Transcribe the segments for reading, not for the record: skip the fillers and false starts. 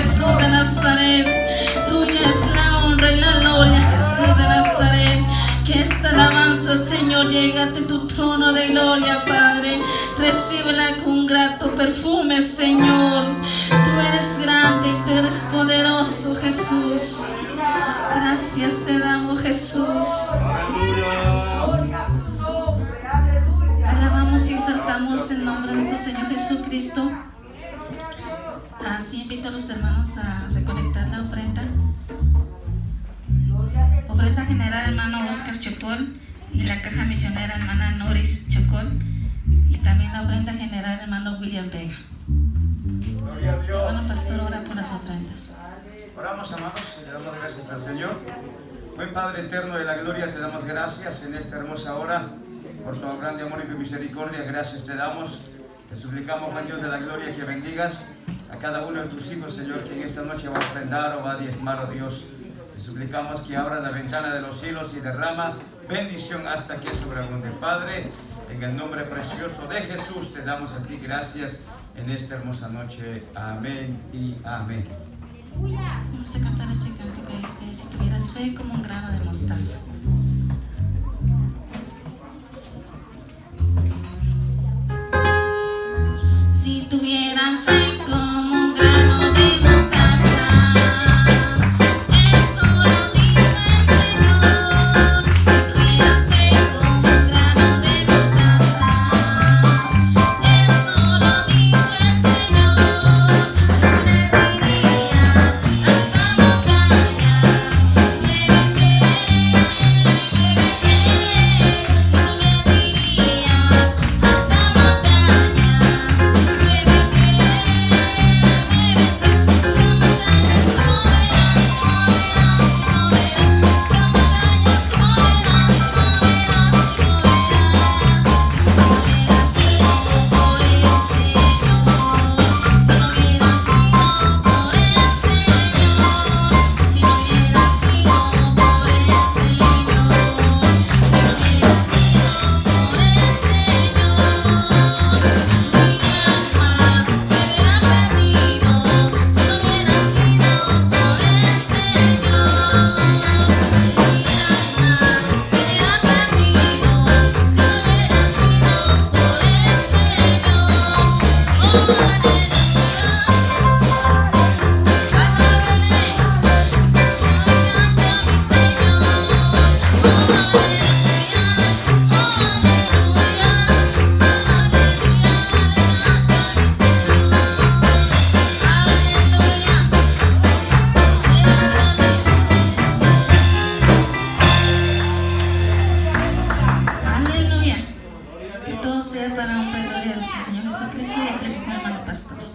Jesús de Nazaret. Tuya es la honra y la gloria, Jesús de Nazaret. Que esta alabanza, Señor, llegue ante tu trono de gloria, Padre. Recíbela con grato perfume, Señor. Tú eres grande y tú eres poderoso, Jesús. Gracias te damos, Jesús. Alabamos y exaltamos el nombre de nuestro Señor Jesucristo. Así invito a los hermanos a recolectar la ofrenda. Ofrenda general, hermano Oscar Chocol, y la caja misionera, hermana Noris Chocol, y también la ofrenda general, hermano William Vega. Gloria a Dios. Hermano pastor, ora por las ofrendas. Oramos, amados, y le damos gracias al Señor. Buen Padre eterno de la gloria, te damos gracias en esta hermosa hora por tu grande amor y tu misericordia. Gracias te damos. Te suplicamos, buen Dios de la gloria, que bendigas a cada uno de tus hijos, Señor, que en esta noche va a ofrendar o va a diezmar, oh Dios. Te suplicamos que abra la ventana de los cielos y derrama bendición hasta que sobreabunde. Padre, en el nombre precioso de Jesús te damos a ti gracias en esta hermosa noche. Amén y amén. Vamos a cantar ese canto que dice: si tuvieras fe como un grano de mostaza. Si tuvieras fe como un grano de mostaza.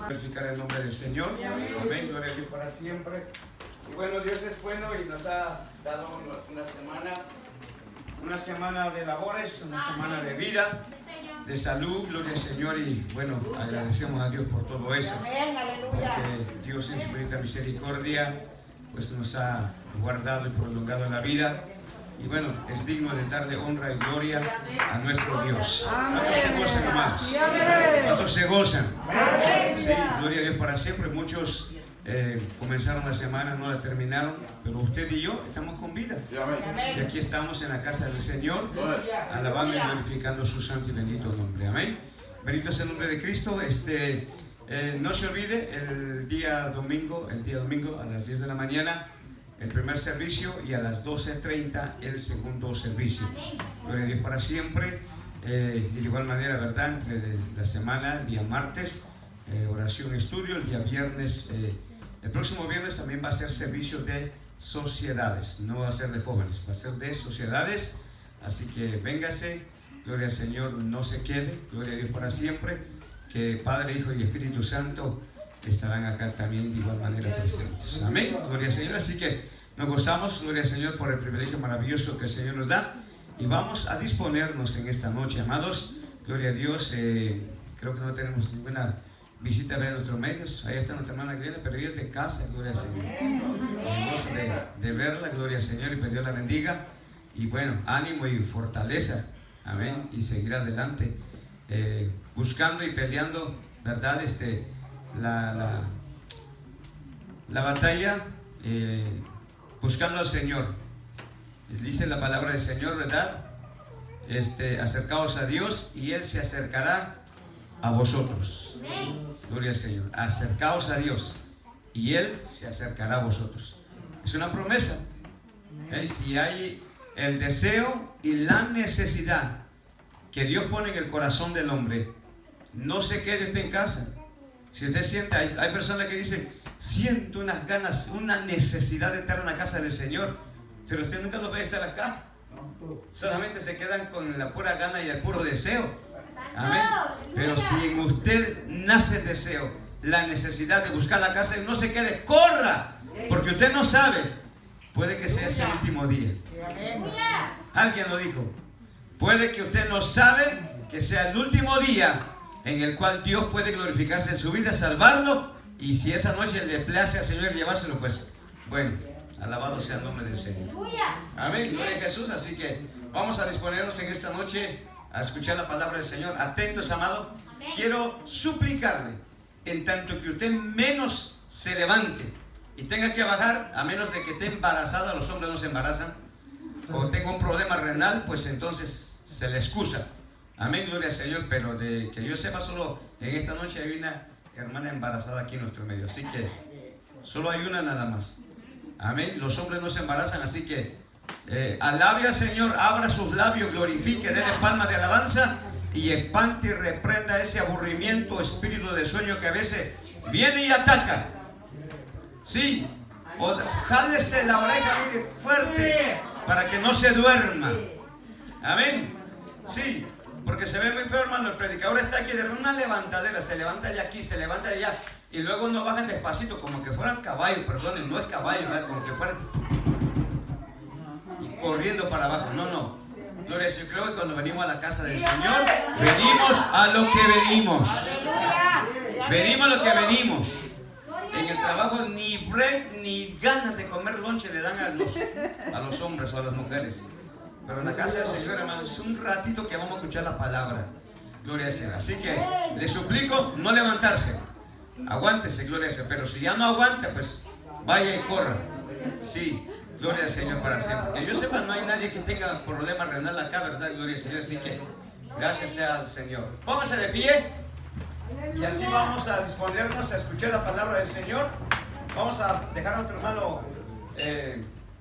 Glorificar el nombre del Señor. Amén. Gloria a Dios para siempre. Y bueno, Dios es bueno y nos ha dado una semana de labores, una semana de vida, de salud. Gloria al Señor. Y bueno, agradecemos a Dios por todo eso, porque Dios en su infinita misericordia pues nos ha guardado y prolongado la vida. Y bueno, es digno de darle honra y gloria a nuestro Dios. ¿Cuántos se gozan, hermanos? ¿Cuántos se gozan? Sí, gloria a Dios para siempre. Muchos comenzaron la semana, no la terminaron, pero usted y yo estamos con vida. Y aquí estamos en la casa del Señor, alabando y glorificando su santo y bendito nombre. Amén. Bendito sea el nombre de Cristo. No se olvide, el día domingo a las 10 de la mañana, el primer servicio, y a las 12:30 el segundo servicio. Gloria a Dios para siempre. Y de igual manera, ¿verdad? Entre la semana, el día martes, oración estudio, el día viernes, el próximo viernes también va a ser servicio de sociedades, no va a ser de jóvenes, va a ser de sociedades. Así que véngase, gloria al Señor, no se quede, gloria a Dios para siempre, que Padre, Hijo y Espíritu Santo estarán acá también de igual manera presentes. Amén, gloria al Señor. Así que nos gozamos, gloria al Señor, por el privilegio maravilloso que el Señor nos da, y vamos a disponernos en esta noche, amados. Gloria a Dios. Creo que no tenemos ninguna visita a ver nuestros medios. Ahí está nuestra hermana Glenda, pero ella es de casa, gloria al Señor. Me gozo de verla, gloria al Señor, y que Dios la bendiga. Y bueno, ánimo y fortaleza, amén, y seguir adelante, buscando y peleando, ¿verdad? la batalla buscando al Señor. Dice la palabra del Señor, ¿verdad? Acercaos a Dios y Él se acercará a vosotros. Gloria al Señor. Acercaos a Dios y Él se acercará a vosotros. Es una promesa. Si hay el deseo y la necesidad que Dios pone en el corazón del hombre, no se quede usted en casa. Si usted siente, hay personas que dicen, siento unas ganas, una necesidad de estar en la casa del Señor, pero usted nunca lo ve estar acá. Solamente se quedan con la pura gana y el puro deseo. Amén. Pero si en usted nace el deseo, la necesidad de buscar la casa, no se quede, corra, porque usted no sabe, puede que sea ese último día. Alguien lo dijo, puede que usted no sabe que sea el último día en el cual Dios puede glorificarse en su vida, salvarlo, y si esa noche le place al Señor llevárselo, pues bueno, alabado sea el nombre del Señor. Amén, gloria a Jesús. Así que vamos a disponernos en esta noche a escuchar la palabra del Señor. Atentos, amado. Quiero suplicarle, en tanto que usted menos se levante y tenga que bajar, a menos de que esté embarazada, los hombres no se embarazan, o tenga un problema renal, pues entonces se le excusa. Amén, gloria al Señor. Pero de que yo sepa, solo en esta noche hay una hermana embarazada aquí en nuestro medio, así que solo hay una nada más. Amén, los hombres no se embarazan, así que alabe al Señor, abra sus labios, glorifique, déle palmas de alabanza y espante y reprenda ese aburrimiento, espíritu de sueño que a veces viene y ataca. Sí, o jálese la oreja muy fuerte para que no se duerma. Amén, sí. Porque se ve muy feo, hermano. El predicador está aquí de una levantadera, se levanta de aquí, se levanta de allá, y luego no bajan despacito, como que fueran caballos, perdonen, no es caballo, ¿verdad? Como que fueran y corriendo para abajo. No. Gloria a Dios. Yo creo que cuando venimos a la casa del Señor, venimos a lo que venimos. Venimos a lo que venimos. En el trabajo ni break ni ganas de comer lonche le dan a los hombres o a las mujeres. Pero en la casa del Señor, hermanos, es un ratito que vamos a escuchar la palabra. Gloria al Señor. Así que le suplico no levantarse. Aguántese, gloria al Señor. Pero si ya no aguanta, pues vaya y corra. Sí, gloria al Señor para siempre. Que yo sepa, no hay nadie que tenga problema renal acá, ¿verdad? Gloria al Señor. Así que gracias sea al Señor. Póngase de pie. Y así vamos a disponernos a escuchar la palabra del Señor. Vamos a dejar a nuestro hermano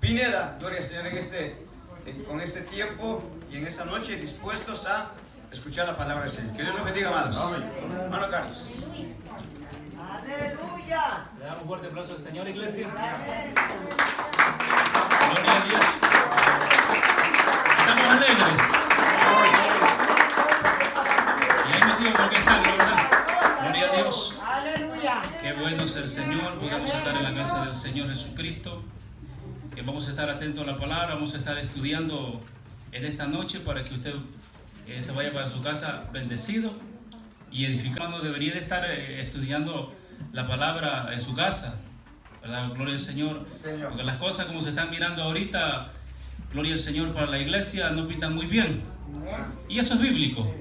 Pineda, gloria al Señor, con este tiempo y en esta noche dispuestos a escuchar la palabra del Señor. Que Dios nos bendiga, amados. Amén. Hermano Carlos. Aleluya. Le damos un fuerte aplauso al Señor, iglesia. Gloria a Dios. Estamos alegres. Y hay motivo por qué estar, ¿verdad? Gloria a Dios. Aleluya. Qué bueno es el Señor. Podemos estar en la casa del Señor Jesucristo. Que vamos a estar atentos a la palabra. Vamos a estar estudiando en esta noche para que usted se vaya para su casa bendecido y edificado. Debería de estar estudiando la palabra en su casa, ¿verdad? Gloria al Señor. Porque las cosas como se están mirando ahorita, gloria al Señor, para la iglesia no pintan muy bien. Y eso es bíblico,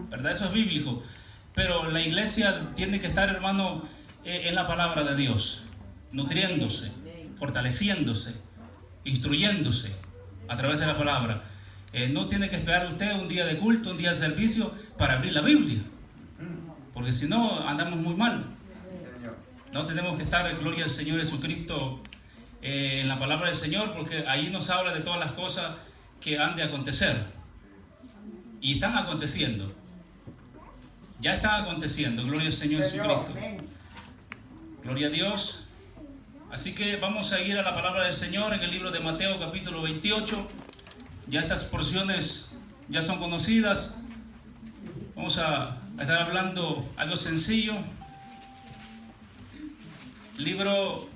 ¿verdad? Eso es bíblico. Pero la iglesia tiene que estar, hermano, en la palabra de Dios, nutriéndose, fortaleciéndose, instruyéndose a través de la palabra. No tiene que esperar usted un día de culto, un día de servicio para abrir la Biblia, porque si no andamos muy mal. No tenemos que estar, gloria al Señor Jesucristo, en la palabra del Señor, porque ahí nos habla de todas las cosas que han de acontecer y están aconteciendo. Ya están aconteciendo, gloria al Señor Jesucristo. Gloria a Dios. Así que vamos a ir a la palabra del Señor en el libro de Mateo capítulo 28. Ya estas porciones ya son conocidas. Vamos a estar hablando algo sencillo. Libro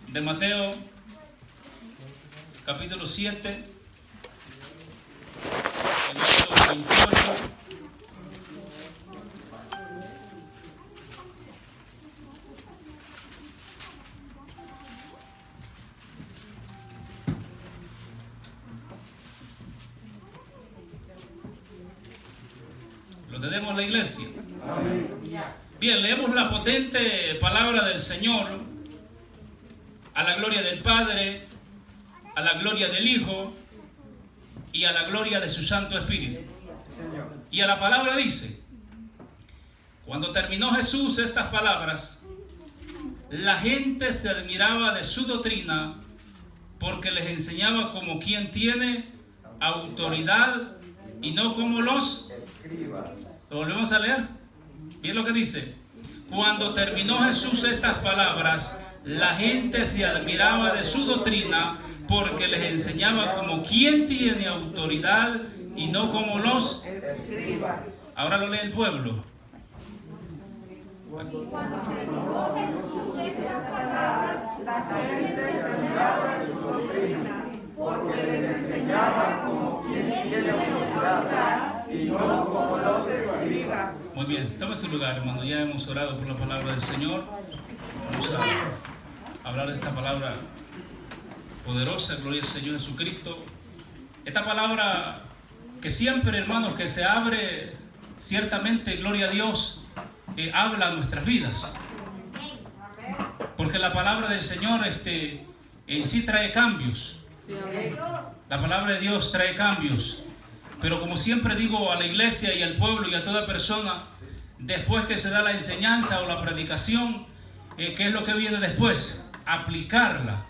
de Mateo capítulo 7, el verso 28. Lo tenemos en la iglesia. Bien, leemos la potente palabra del Señor a la gloria del Padre, a la gloria del Hijo y a la gloria de su Santo Espíritu. Y a la palabra dice, cuando terminó Jesús estas palabras, la gente se admiraba de su doctrina, porque les enseñaba como quien tiene autoridad y no como los escribas. ¿Lo volvemos a leer? Bien lo que dice. Cuando terminó Jesús estas palabras, la gente se admiraba de su doctrina, porque les enseñaba como quien tiene autoridad y no como los escribas. Ahora lo lee el pueblo. Cuando terminó Jesús estas palabras, la gente se admiraba de su doctrina, porque les enseñaba como quien tiene autoridad y no como los escribas. Muy bien, tome su lugar, hermano. Ya hemos orado por la palabra del Señor. Vamos a hablar de esta palabra poderosa, gloria al Señor Jesucristo. Esta palabra que siempre, hermanos, que se abre, ciertamente, gloria a Dios, habla a nuestras vidas. Porque la palabra del Señor en sí trae cambios. La palabra de Dios trae cambios. Pero como siempre digo a la iglesia y al pueblo y a toda persona, después que se da la enseñanza o la predicación, ¿qué es lo que viene después? Aplicarla.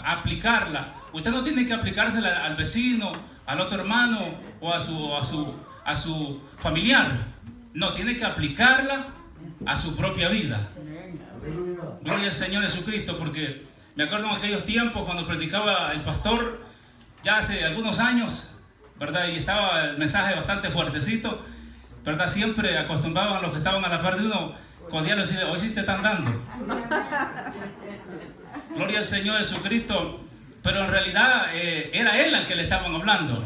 Aplicarla. Usted no tiene que aplicársela al vecino, al otro hermano o a su familiar. No, tiene que aplicarla a su propia vida. Gloria al Señor Jesucristo, porque me acuerdo en aquellos tiempos cuando predicaba el pastor, ya hace algunos años, ¿verdad? Y estaba el mensaje bastante fuertecito, ¿verdad? Siempre acostumbraban a los que estaban a la par de uno, cordial, decirle, hoy sí te están dando. Gloria al Señor Jesucristo. Pero en realidad era él al que le estaban hablando,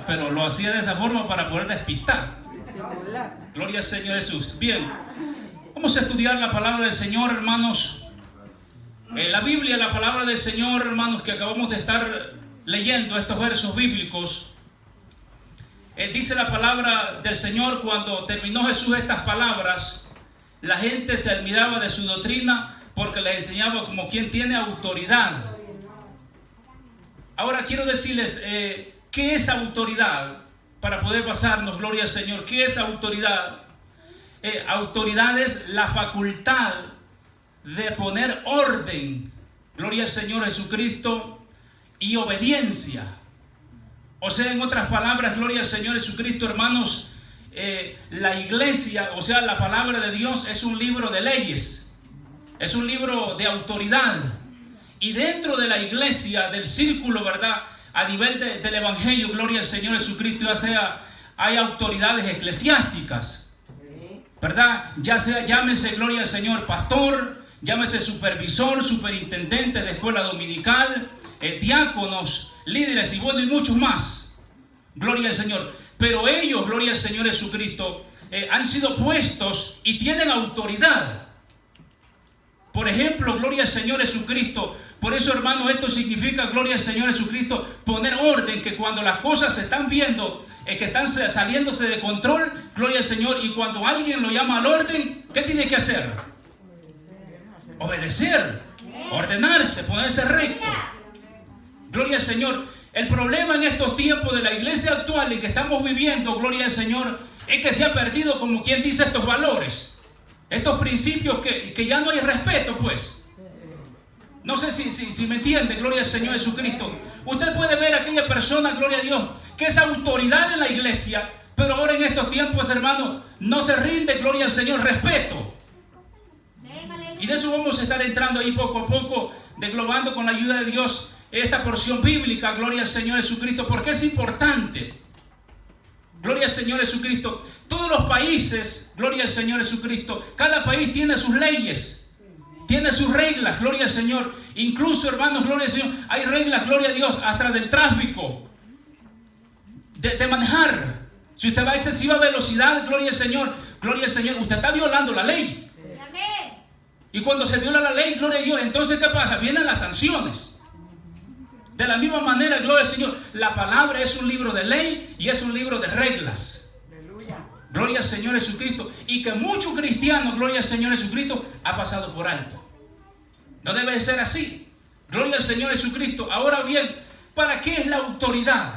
pero lo hacía de esa forma para poder despistar. Gloria al Señor Jesús. Bien, vamos a estudiar la palabra del Señor, hermanos. La Biblia, la palabra del Señor, hermanos, que acabamos de estar leyendo estos versos bíblicos. Dice la palabra del Señor, cuando terminó Jesús estas palabras, la gente se admiraba de su doctrina, porque les enseñaba como quien tiene autoridad. Ahora quiero decirles, ¿qué es autoridad? Para poder pasarnos, gloria al Señor. ¿Qué es autoridad? Autoridad es la facultad de poner orden, gloria al Señor Jesucristo, y obediencia. O sea, en otras palabras, gloria al Señor Jesucristo, hermanos, la iglesia, o sea, la palabra de Dios es un libro de leyes, es un libro de autoridad. Y dentro de la iglesia, del círculo, ¿verdad? A nivel del evangelio, gloria al Señor Jesucristo, ya sea, hay autoridades eclesiásticas, ¿verdad? Ya sea, llámese, gloria al Señor, pastor, llámese supervisor, superintendente de escuela dominical, diáconos, líderes y bueno, y muchos más. Gloria al Señor. Pero ellos, gloria al Señor Jesucristo, han sido puestos y tienen autoridad. Por ejemplo, gloria al Señor Jesucristo. Por eso, hermano, esto significa, gloria al Señor Jesucristo, poner orden, que cuando las cosas se están viendo, que están saliéndose de control, gloria al Señor, y cuando alguien lo llama al orden, ¿qué tiene que hacer? Obedecer, ordenarse, ponerse recto. Gloria al Señor. El problema en estos tiempos de la iglesia actual en que estamos viviendo, gloria al Señor, es que se ha perdido, como quien dice, estos valores, estos principios que ya no hay respeto, pues. No sé si me entiende, gloria al Señor Jesucristo. Usted puede ver a aquella persona, gloria a Dios, que es autoridad en la iglesia, pero ahora en estos tiempos, hermano, no se rinde, gloria al Señor, respeto. Y de eso vamos a estar entrando ahí poco a poco, desglobando con la ayuda de Dios esta porción bíblica, gloria al Señor Jesucristo, porque es importante. Gloria al Señor Jesucristo. Todos los países, gloria al Señor Jesucristo, cada país tiene sus leyes, tiene sus reglas, gloria al Señor. Incluso, hermanos, gloria al Señor, hay reglas, gloria a Dios, hasta del tráfico, de manejar. Si usted va a excesiva velocidad, gloria al Señor, usted está violando la ley. Y cuando se viola la ley, gloria a Dios, entonces ¿qué pasa? Vienen las sanciones. De la misma manera, gloria al Señor, la palabra es un libro de ley y es un libro de reglas. Gloria al Señor Jesucristo. Y que muchos cristianos, gloria al Señor Jesucristo, ha pasado por alto. No debe ser así. Gloria al Señor Jesucristo. Ahora bien, ¿para qué es la autoridad?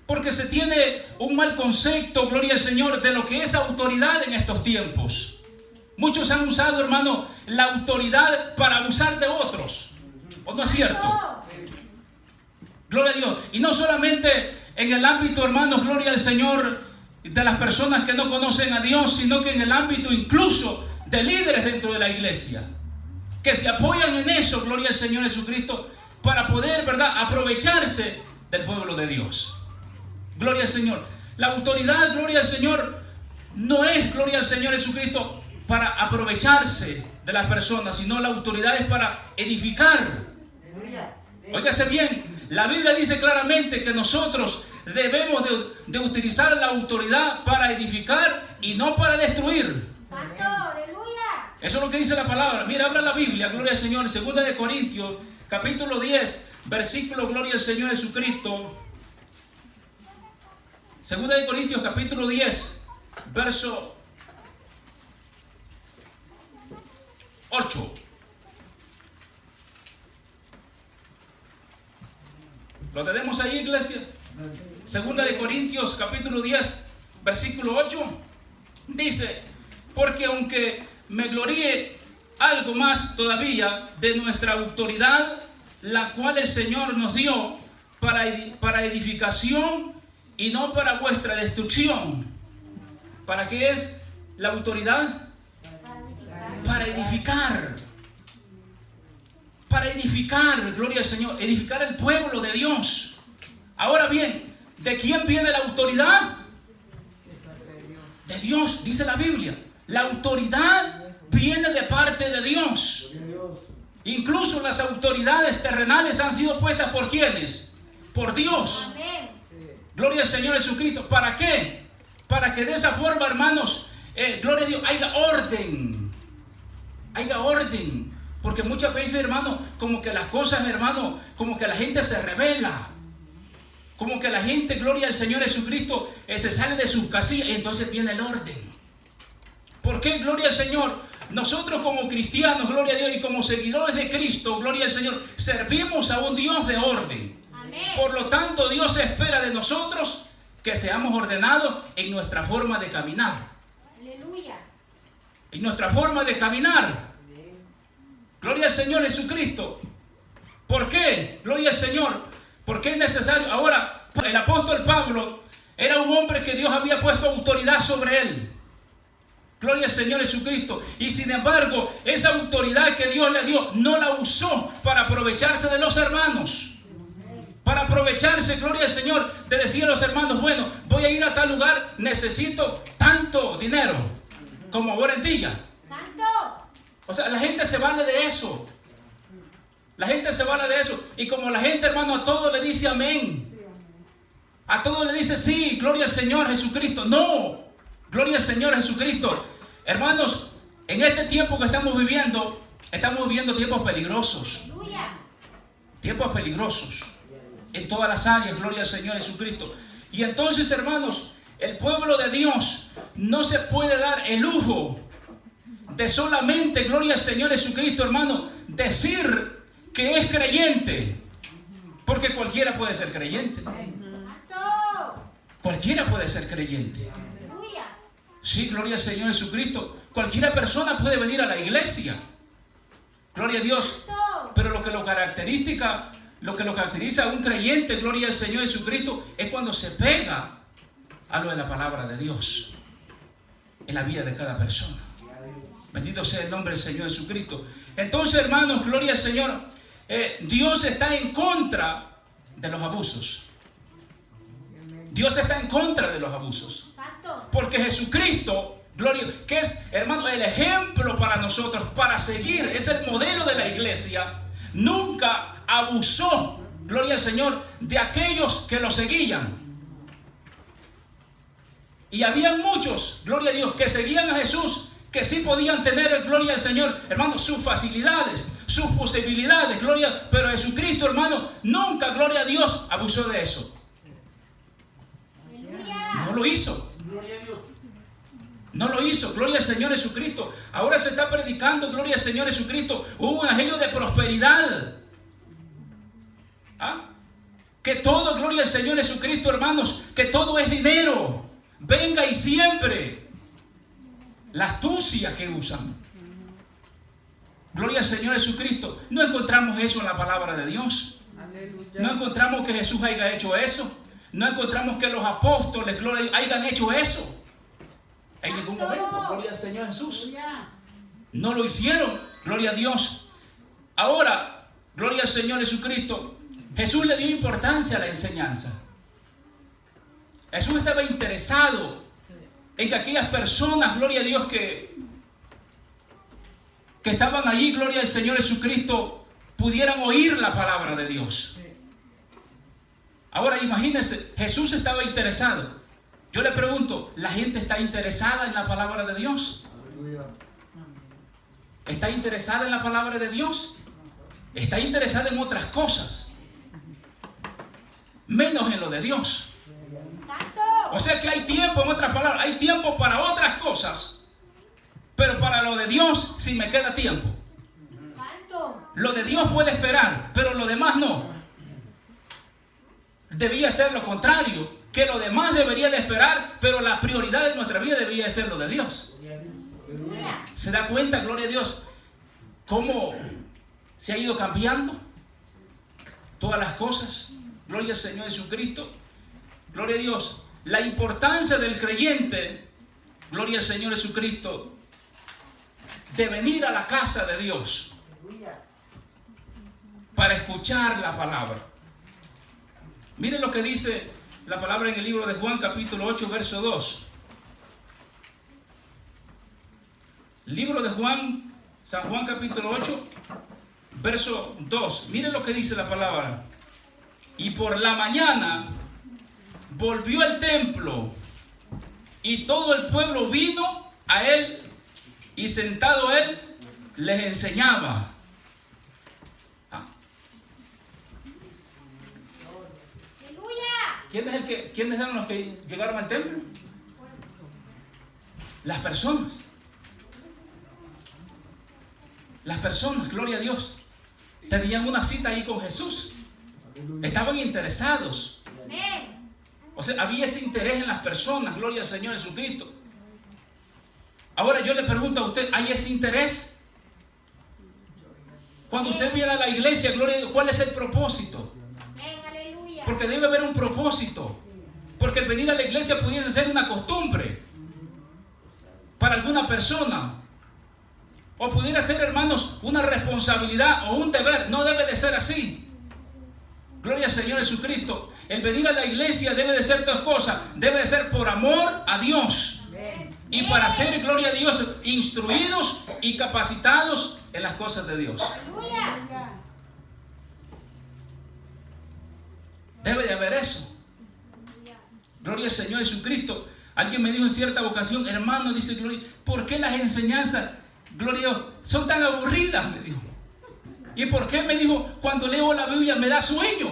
Porque se tiene un mal concepto, gloria al Señor, de lo que es autoridad en estos tiempos. Muchos han usado, hermano, la autoridad para abusar de otros. ¿O no es cierto? Gloria a Dios. Y no solamente en el ámbito, hermanos, gloria al Señor, de las personas que no conocen a Dios, sino que en el ámbito incluso de líderes dentro de la iglesia, que se apoyan en eso, gloria al Señor Jesucristo, para poder, ¿verdad?, aprovecharse del pueblo de Dios. Gloria al Señor. La autoridad, gloria al Señor, no es, gloria al Señor Jesucristo, para aprovecharse de las personas, sino la autoridad es para edificar. Óigase bien, la Biblia dice claramente que nosotros debemos de utilizar la autoridad para edificar y no para destruir. Santo, aleluya. Eso es lo que dice la palabra. Mira, abra la Biblia, gloria al Señor, 2 de Corintios, capítulo 10, versículo, gloria al Señor Jesucristo. 2 de Corintios, capítulo 10, verso 8. ¿Lo tenemos ahí, iglesia? 2 de Corintios, capítulo 10, versículo 8. Dice: porque aunque me gloríe algo más todavía de nuestra autoridad, la cual el Señor nos dio para edificación y no para vuestra destrucción. ¿Para qué es la autoridad? Para edificar. Para edificar, gloria al Señor, edificar el pueblo de Dios. Ahora bien, ¿de quién viene la autoridad? De Dios, dice la Biblia. La autoridad viene de parte de Dios. Incluso las autoridades terrenales han sido puestas ¿por quiénes? Por Dios. Amén. Gloria al Señor Jesucristo. ¿Para qué? Para que de esa forma, hermanos, gloria a Dios, haya orden. Haya orden. Porque muchas veces, hermano, como que las cosas, hermano, como que la gente se rebela. Como que la gente, gloria al Señor Jesucristo, se sale de sus casillas y entonces viene el orden. ¿Por qué, gloria al Señor? Nosotros como cristianos, gloria a Dios, y como seguidores de Cristo, gloria al Señor, servimos a un Dios de orden. Amén. Por lo tanto, Dios espera de nosotros que seamos ordenados en nuestra forma de caminar. Aleluya. En nuestra forma de caminar. Gloria al Señor Jesucristo. ¿Por qué? Gloria al Señor. Porque es necesario. Ahora, el apóstol Pablo era un hombre que Dios había puesto autoridad sobre él. Gloria al Señor Jesucristo. Y sin embargo, esa autoridad que Dios le dio, no la usó para aprovecharse de los hermanos. Para aprovecharse, gloria al Señor, de decir a los hermanos: bueno, voy a ir a tal lugar, necesito tanto dinero como ahora en día. Santo. O sea, la gente se vale de eso. La gente se vale de eso. Y como la gente, hermano, a todo le dice amén. A todo le dice sí, gloria al Señor Jesucristo. No, gloria al Señor Jesucristo. Hermanos, en este tiempo que estamos viviendo tiempos peligrosos. Aleluya. Tiempos peligrosos. En todas las áreas, gloria al Señor Jesucristo. Y entonces, hermanos, el pueblo de Dios no se puede dar el lujo de solamente, gloria al Señor Jesucristo, hermano, decir que es creyente. Porque cualquiera puede ser creyente. Santo. Cualquiera puede ser creyente. Aleluya. Sí, gloria al Señor Jesucristo. Cualquiera persona puede venir a la iglesia. Gloria a Dios. Santo. Pero lo que lo caracteriza a un creyente, gloria al Señor Jesucristo, es cuando se pega a lo de la palabra de Dios en la vida de cada persona. Bendito sea el nombre del Señor Jesucristo. Entonces, hermanos, gloria al Señor, Dios está en contra de los abusos. Dios está en contra de los abusos. Santo. Porque Jesucristo, gloria, que es, hermano, el ejemplo para nosotros, para seguir, es el modelo de la iglesia, nunca abusó, gloria al Señor, de aquellos que lo seguían. Y habían muchos, gloria a Dios, que seguían a Jesús, que sí podían tener, gloria al Señor, hermano, sus facilidades, sus posibilidades, gloria, pero Jesucristo, hermano, nunca, gloria a Dios, abusó de eso. Aleluya. No lo hizo. No lo hizo, gloria al Señor Jesucristo. Ahora se está predicando, gloria al Señor Jesucristo, un evangelio de prosperidad. ¿Ah? Que todo, gloria al Señor Jesucristo, hermanos, que todo es dinero. Venga y siempre. La astucia que usan. Gloria al Señor Jesucristo. No encontramos eso en la palabra de Dios. No encontramos que Jesús haya hecho eso. No encontramos que los apóstoles, gloria, hayan hecho eso. En ningún momento, gloria al Señor Jesús. No lo hicieron, gloria a Dios. Ahora, gloria al Señor Jesucristo. Jesús le dio importancia a la enseñanza. Jesús estaba interesado en que aquellas personas, gloria a Dios, que estaban allí, gloria al Señor Jesucristo, pudieran oír la palabra de Dios. Ahora imagínense, Jesús estaba interesado. Yo le pregunto, ¿la gente está interesada en la palabra de Dios? ¿Está interesada en la palabra de Dios? Está interesada en otras cosas, menos en lo de Dios. O sea que hay tiempo, en otras palabras, hay tiempo para otras cosas, pero para lo de Dios sí me queda tiempo. Lo de Dios puede esperar, pero lo demás no. Debía ser lo contrario, que lo demás debería de esperar, pero la prioridad de nuestra vida debería de ser lo de Dios. ¿Se da cuenta, gloria a Dios, cómo se ha ido cambiando todas las cosas? Gloria al Señor Jesucristo. Gloria a Dios. La importancia del creyente, gloria al Señor Jesucristo, de venir a la casa de Dios para escuchar la palabra. Miren lo que dice la palabra en el libro de Juan, capítulo 8, verso 2. Libro de Juan, San Juan, capítulo 8, verso 2. Miren lo que dice la palabra. Y por la mañana volvió al templo, y todo el pueblo vino a él, y sentado él les enseñaba. ¿Quiénes eran los que llegaron al templo? Las personas. Las personas, gloria a Dios, tenían una cita ahí con Jesús. Estaban interesados. O sea, había ese interés en las personas, gloria al Señor Jesucristo. Ahora yo le pregunto a usted, ¿hay ese interés? Cuando usted viene a la iglesia, gloria a Dios, ¿cuál es el propósito? Porque debe haber un propósito. Porque el venir a la iglesia pudiese ser una costumbre para alguna persona, o pudiera ser, hermanos, una responsabilidad o un deber. No debe de ser así. Gloria al Señor Jesucristo. El venir a la iglesia debe de ser dos cosas. Debe de ser por amor a Dios, y para ser, gloria a Dios, instruidos y capacitados en las cosas de Dios. Debe de haber eso. Gloria al Señor Jesucristo. Alguien me dijo en cierta ocasión, hermano, dice Gloria, ¿por qué las enseñanzas, gloria a Dios, son tan aburridas? Me dijo. ¿Y por qué? Me dijo, cuando leo la Biblia me da sueño.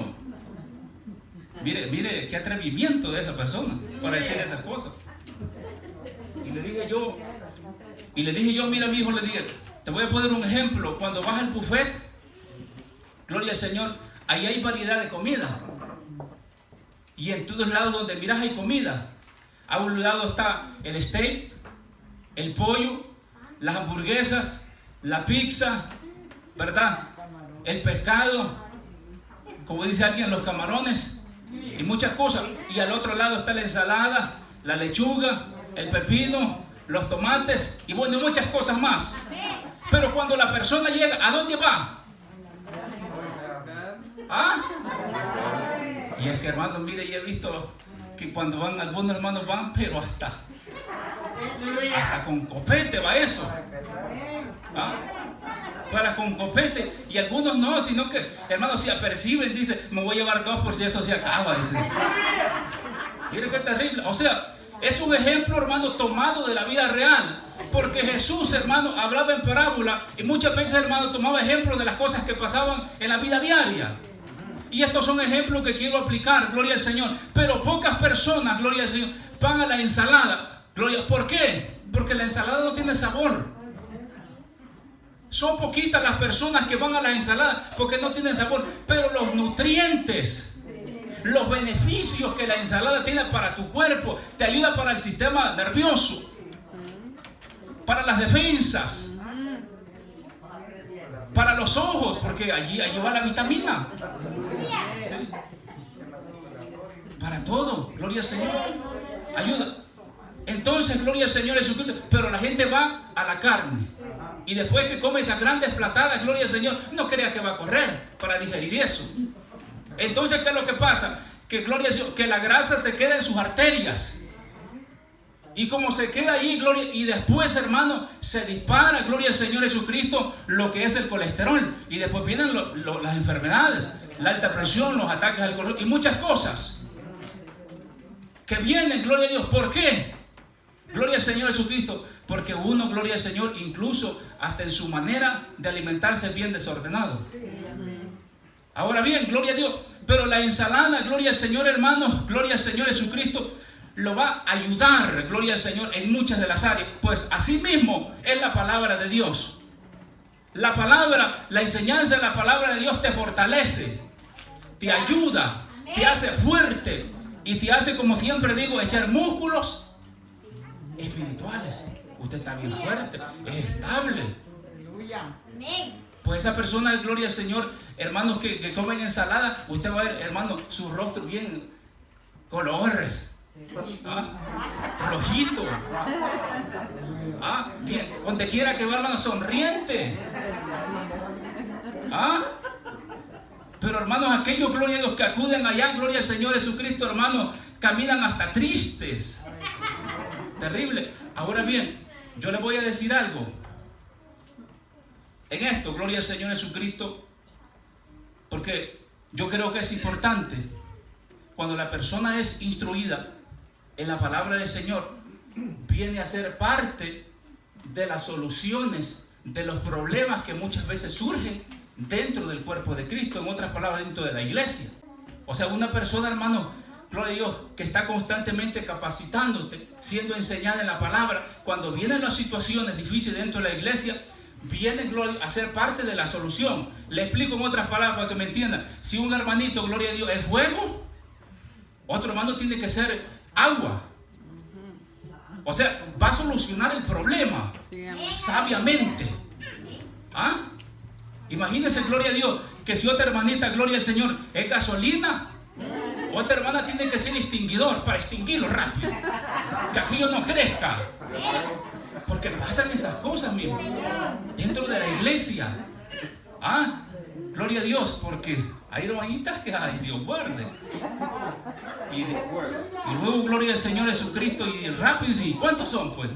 Mire qué atrevimiento de esa persona para decir esas cosas. Y le dije yo, mira, mi hijo, le dije, te voy a poner un ejemplo. Cuando vas al buffet, gloria al Señor, ahí hay variedad de comida. Y en todos lados donde miras hay comida. A un lado está el steak, el pollo, las hamburguesas, la pizza, ¿verdad? El pescado, como dice alguien, los camarones y muchas cosas. Y al otro lado está la ensalada, la lechuga, el pepino, los tomates y bueno, muchas cosas más. Pero cuando la persona llega, ¿a dónde va? ¿Ah? Y es que, hermano, mire, yo he visto que cuando van, algunos hermanos van, pero hasta con copete va eso. ¿Ah? Para con copete. Y algunos no, sino que, hermanos, se aperciben, dice, me voy a llevar 2 por si eso se acaba, dice. Mire qué terrible. O sea, es un ejemplo, hermano, tomado de la vida real. Porque Jesús, hermano, hablaba en parábola y muchas veces, hermano, tomaba ejemplos de las cosas que pasaban en la vida diaria. Y estos son ejemplos que quiero aplicar, gloria al Señor. Pero pocas personas, gloria al Señor, van a la ensalada. Gloria. ¿Por qué? Porque la ensalada no tiene sabor. Son poquitas las personas que van a la ensalada porque no tienen sabor. Pero los nutrientes, los beneficios que la ensalada tiene para tu cuerpo, te ayuda para el sistema nervioso, para las defensas, para los ojos, porque allí va la vitamina. ¿Sí? Para todo, gloria al Señor. Ayuda. Entonces, gloria al Señor Jesucristo. Pero la gente va a la carne. Y después que come esas grandes platadas, gloria al Señor, no crea que va a correr para digerir eso. Entonces, ¿qué es lo que pasa? Que gloria al Señor, que la grasa se queda en sus arterias. Y como se queda ahí, gloria, y después, hermano, se dispara, gloria al Señor Jesucristo, lo que es el colesterol. Y después vienen las enfermedades, la alta presión, los ataques al corazón y muchas cosas que vienen, gloria a Dios. ¿Por qué? Gloria al Señor Jesucristo. Porque uno, gloria al Señor, incluso hasta en su manera de alimentarse es bien desordenado. Ahora bien, gloria a Dios. Pero la ensalada, gloria al Señor, hermanos, gloria al Señor Jesucristo, lo va a ayudar, gloria al Señor, en muchas de las áreas. Pues así mismo es la palabra de Dios. La palabra, la enseñanza de la palabra de Dios te fortalece, te ayuda, te hace fuerte y te hace, como siempre digo, echar músculos espirituales. Usted está bien fuerte, es estable. Pues esa persona, gloria al Señor, hermanos que comen ensalada, usted va a ver, hermano, su rostro bien colores. Rojito. Bien, donde quiera que va, hermano, sonriente. Pero hermanos, aquellos, gloria a Dios, que acuden allá, gloria al Señor Jesucristo, hermanos, caminan hasta tristes. Terrible. Ahora bien, yo les voy a decir algo. En esto, gloria al Señor Jesucristo, porque yo creo que es importante cuando la persona es instruida en la palabra del Señor, viene a ser parte de las soluciones de los problemas que muchas veces surgen dentro del cuerpo de Cristo, en otras palabras, dentro de la iglesia. O sea, una persona, hermano, gloria a Dios, que está constantemente capacitándote, siendo enseñada en la palabra, cuando vienen las situaciones difíciles dentro de la iglesia, viene, gloria, a ser parte de la solución. Le explico en otras palabras para que me entiendan. Si un hermanito, gloria a Dios, es fuego, otro hermano tiene que ser agua. O sea, va a solucionar el problema sabiamente. Imagínense, gloria a Dios, que si otra hermanita, gloria al Señor, es gasolina, otra hermana tiene que ser extinguidor para extinguirlo rápido, que aquello no crezca. Porque pasan esas cosas, mismo, dentro de la iglesia. Gloria a Dios, porque hay hermanitas que, ay, Dios guarde. Y luego, gloria al Señor Jesucristo, y rápido, ¿y cuántos son, pues?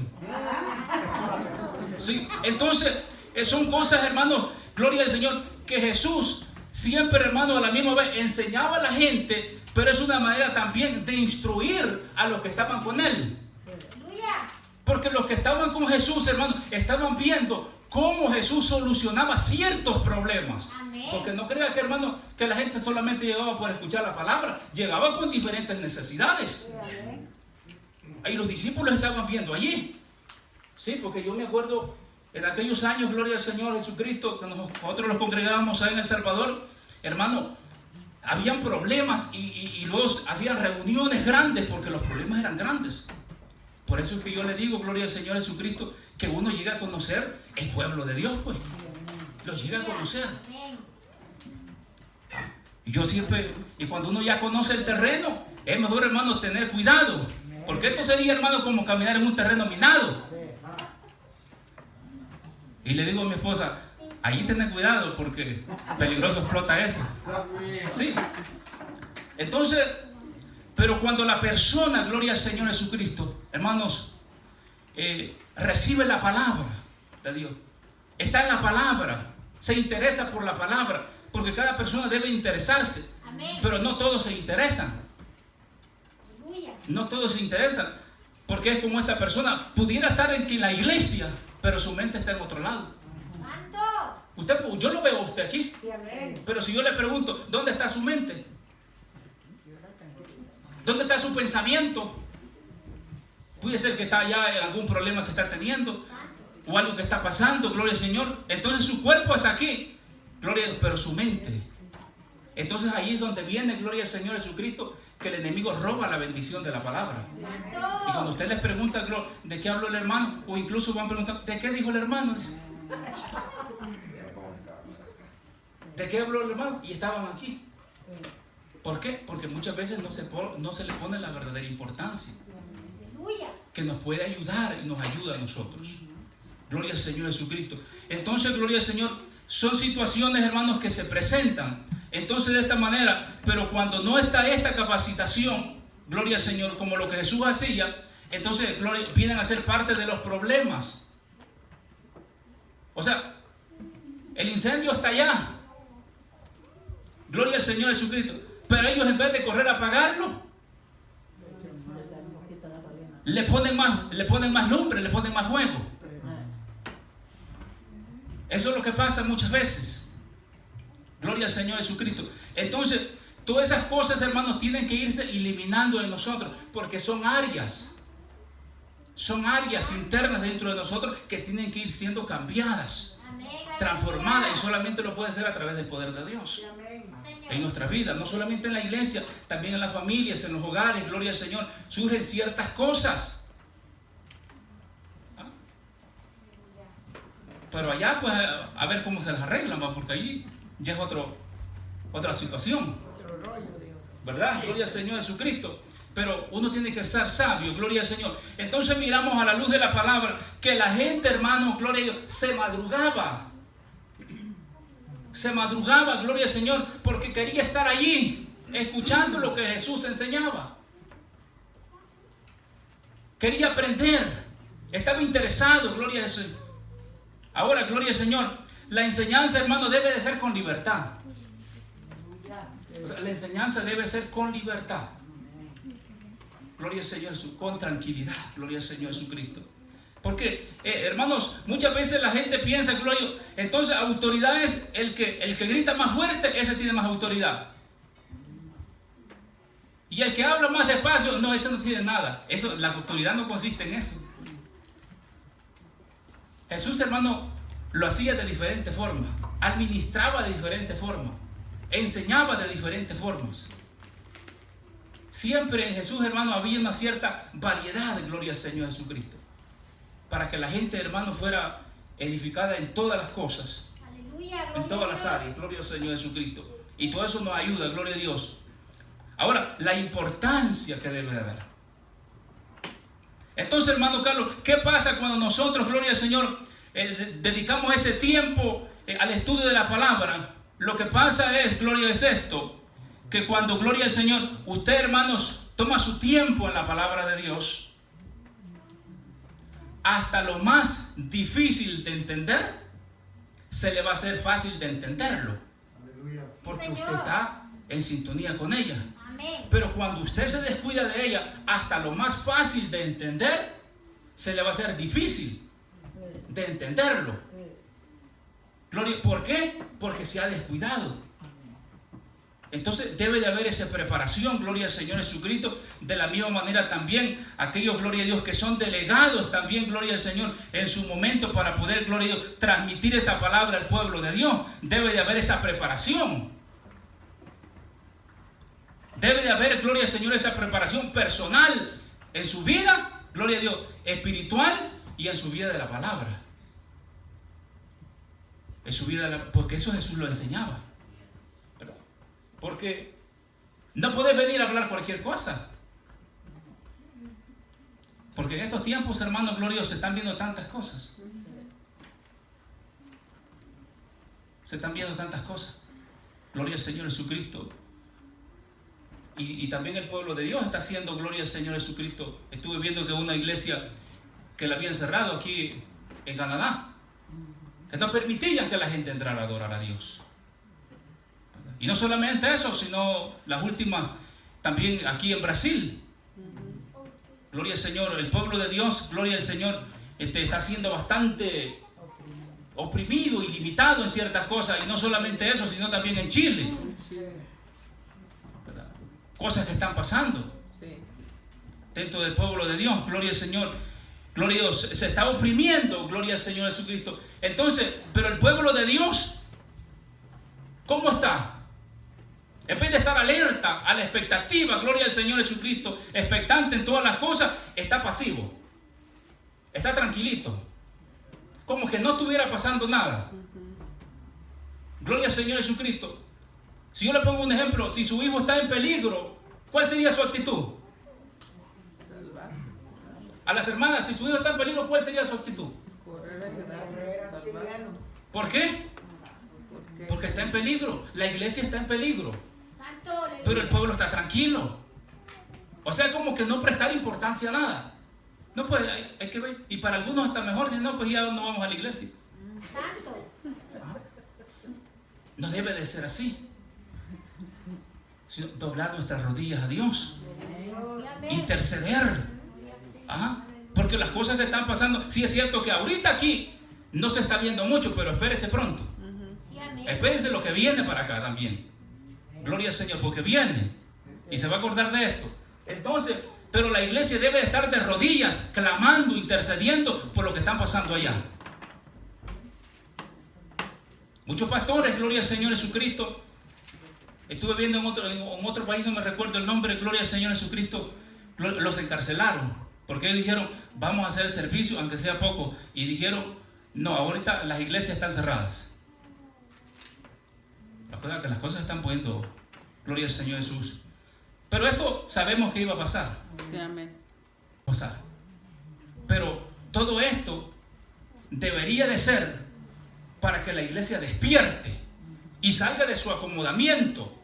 Sí, entonces, son cosas, hermanos, gloria al Señor, que Jesús siempre, hermano, a la misma vez enseñaba a la gente, pero es una manera también de instruir a los que estaban con Él. Porque los que estaban con Jesús, hermano, estaban viendo cómo Jesús solucionaba ciertos problemas. Porque no crea que, hermano, que la gente solamente llegaba por escuchar la palabra, llegaba con diferentes necesidades. Y los discípulos estaban viendo allí. Sí, porque yo me acuerdo en aquellos años, gloria al Señor Jesucristo, que nosotros nos congregábamos ahí en El Salvador, hermano, habían problemas y luego hacían reuniones grandes porque los problemas eran grandes. Por eso es que yo le digo, gloria al Señor Jesucristo, que uno llega a conocer el pueblo de Dios, pues. Los llega a conocer. Y yo siempre, y cuando uno ya conoce el terreno, es mejor, hermano, tener cuidado. Porque esto sería, hermano, como caminar en un terreno minado. Y le digo a mi esposa, allí tened cuidado porque peligroso explota eso. Sí. Entonces, pero cuando la persona, gloria al Señor Jesucristo, hermanos, recibe la palabra de Dios, está en la palabra, se interesa por la palabra, porque cada persona debe interesarse. Pero no todos se interesan. No todos se interesan, porque es como esta persona pudiera estar en la iglesia, pero su mente está en otro lado. Yo lo veo a usted aquí, pero si yo le pregunto, ¿dónde está su mente? ¿Dónde está su pensamiento? Puede ser que está allá en algún problema que está teniendo o algo que está pasando, gloria al Señor. Entonces su cuerpo está aquí, gloria a Dios, pero su mente. Entonces ahí es donde viene, gloria al Señor Jesucristo, que el enemigo roba la bendición de la palabra. Y cuando usted les pregunta de qué habló el hermano, o incluso van a preguntar, ¿de qué dijo el hermano? Dice, ¿de qué habló el hermano? Y estaban aquí. ¿Por qué? Porque muchas veces no se le pone la verdadera importancia, que nos puede ayudar y nos ayuda a nosotros. Gloria al Señor Jesucristo. Entonces, gloria al Señor, son situaciones, hermanos, que se presentan. Entonces, de esta manera, pero cuando no está esta capacitación, gloria al Señor, como lo que Jesús hacía, entonces vienen a ser parte de los problemas. O sea, el incendio está allá, gloria al Señor Jesucristo, pero ellos en vez de correr a apagarlo, le ponen más lumbre, le ponen más fuego. Eso es lo que pasa muchas veces. Gloria al Señor Jesucristo. Entonces, todas esas cosas, hermanos, tienen que irse eliminando de nosotros, porque son áreas internas dentro de nosotros que tienen que ir siendo cambiadas, transformadas, y solamente lo puede hacer a través del poder de Dios en nuestra vida, no solamente en la iglesia, también en las familias, en los hogares. Gloria al Señor, surgen ciertas cosas. Pero allá, pues, a ver cómo se las arreglan, porque allí ya es otra situación, ¿verdad? Gloria al Señor Jesucristo. Pero uno tiene que ser sabio, gloria al Señor. Entonces miramos a la luz de la palabra que la gente, hermano, gloria a Dios, se madrugaba, gloria al Señor, porque quería estar allí, escuchando lo que Jesús enseñaba. Quería aprender, estaba interesado, gloria al Señor. Ahora, gloria al Señor, la enseñanza, hermano, debe de ser con libertad. O sea, la enseñanza debe ser con libertad. Gloria al Señor, con tranquilidad. Gloria al Señor Jesucristo. Porque, hermanos, muchas veces la gente piensa, gloria, entonces autoridad es el que grita más fuerte, ese tiene más autoridad. Y el que habla más despacio, no, ese no tiene nada. Eso, la autoridad no consiste en eso. Jesús, hermano, lo hacía de diferentes formas, administraba de diferentes formas, enseñaba de diferentes formas. Siempre en Jesús, hermano, había una cierta variedad de gloria al Señor Jesucristo, para que la gente, hermano, fuera edificada en todas las cosas, en todas las áreas. Gloria al Señor Jesucristo. Y todo eso nos ayuda, gloria a Dios. Ahora, la importancia que debe de haber. Entonces, hermano Carlos, ¿qué pasa cuando nosotros, gloria al Señor, dedicamos ese tiempo al estudio de la palabra? Lo que pasa es, gloria, es esto, que cuando, gloria al Señor, usted, hermanos, toma su tiempo en la palabra de Dios, hasta lo más difícil de entender, se le va a hacer fácil de entenderlo, porque usted está en sintonía con ella. Pero cuando usted se descuida de ella, hasta lo más fácil de entender, se le va a hacer difícil de entenderlo. Gloria, ¿por qué? Porque se ha descuidado. Entonces debe de haber esa preparación, gloria al Señor Jesucristo. De la misma manera también aquellos, gloria a Dios, que son delegados también, gloria al Señor, en su momento para poder, gloria a Dios, transmitir esa palabra al pueblo de Dios. Debe de haber esa preparación. Debe de haber, gloria al Señor, esa preparación personal en su vida, gloria a Dios, espiritual, y en su vida de la palabra. En su vida porque eso Jesús lo enseñaba. ¿Verdad? Porque no podés venir a hablar cualquier cosa. Porque en estos tiempos, hermanos gloriosos, se están viendo tantas cosas. Se están viendo tantas cosas. Gloria al Señor Jesucristo. Y también el pueblo de Dios está haciendo gloria al Señor Jesucristo. Estuve viendo que una iglesia que la habían cerrado aquí en Canadá, que no permitían que la gente entrara a adorar a Dios. Y no solamente eso, sino las últimas también aquí en Brasil. Gloria al Señor, el pueblo de Dios, gloria al Señor, está siendo bastante oprimido y limitado en ciertas cosas. Y no solamente eso, sino también en Chile. Cosas que están pasando. dentro del pueblo de Dios. Gloria al Señor. Gloria a Dios. Se está oprimiendo, gloria al Señor Jesucristo. Entonces, pero el pueblo de Dios, ¿cómo está? En vez de estar alerta a la expectativa, gloria al Señor Jesucristo, expectante en todas las cosas, está pasivo. Está tranquilito. Como que no estuviera pasando nada. Gloria al Señor Jesucristo. Si yo le pongo un ejemplo, si su hijo está en peligro, ¿cuál sería su actitud? A las hermanas, si su hijo está en peligro, ¿cuál sería su actitud? ¿Por qué? Porque está en peligro. La iglesia está en peligro. Pero el pueblo está tranquilo. O sea, como que no prestar importancia a nada. No, pues hay que ver. Y para algunos hasta mejor, dicen, no, pues ya no vamos a la iglesia. No debe de ser así. Sino doblar nuestras rodillas a Dios. Interceder. Porque las cosas que están pasando, sí es cierto que ahorita aquí no se está viendo mucho, pero espérese pronto. Espérese lo que viene para acá también. Gloria al Señor, porque viene y se va a acordar de esto. Entonces, pero la iglesia debe estar de rodillas, clamando, intercediendo por lo que están pasando allá. Muchos pastores, gloria al Señor Jesucristo. Estuve viendo en otro país, no me recuerdo el nombre, gloria al Señor Jesucristo, los encarcelaron. Porque ellos dijeron, vamos a hacer el servicio, aunque sea poco. Y dijeron, no, ahorita las iglesias están cerradas. Que las cosas están poniendo, gloria al Señor Jesús. Pero esto sabemos que iba a pasar. Amén. Pero todo esto debería de ser para que la iglesia despierte y salga de su acomodamiento.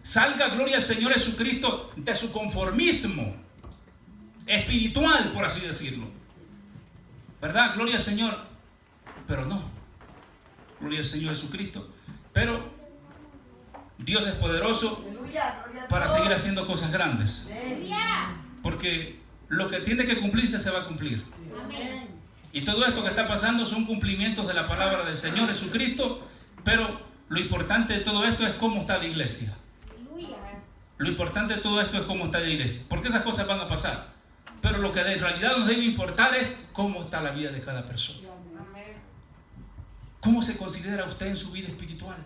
Salga, gloria al Señor Jesucristo, de su conformismo espiritual, por así decirlo. ¿Verdad? Gloria al Señor. Pero no. Gloria al Señor Jesucristo. Pero Dios es poderoso para seguir haciendo cosas grandes. Porque lo que tiene que cumplirse se va a cumplir. Y todo esto que está pasando son cumplimientos de la palabra del Señor Jesucristo. Pero lo importante de todo esto es cómo está la iglesia. Lo importante de todo esto es cómo está la iglesia. Porque esas cosas van a pasar. Pero lo que en realidad nos debe importar es cómo está la vida de cada persona. ¿Cómo se considera usted en su vida espiritual?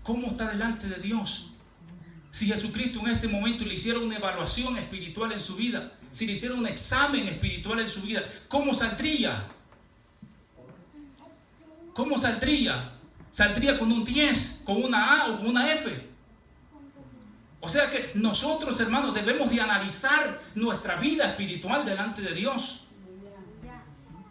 ¿Cómo está delante de Dios? Si Jesucristo en este momento le hiciera una evaluación espiritual en su vida, si le hiciera un examen espiritual en su vida, ¿cómo saldría? ¿Cómo saldría? ¿Saldría con un 10, con una A o con una F? O sea que nosotros, hermanos, debemos de analizar nuestra vida espiritual delante de Dios.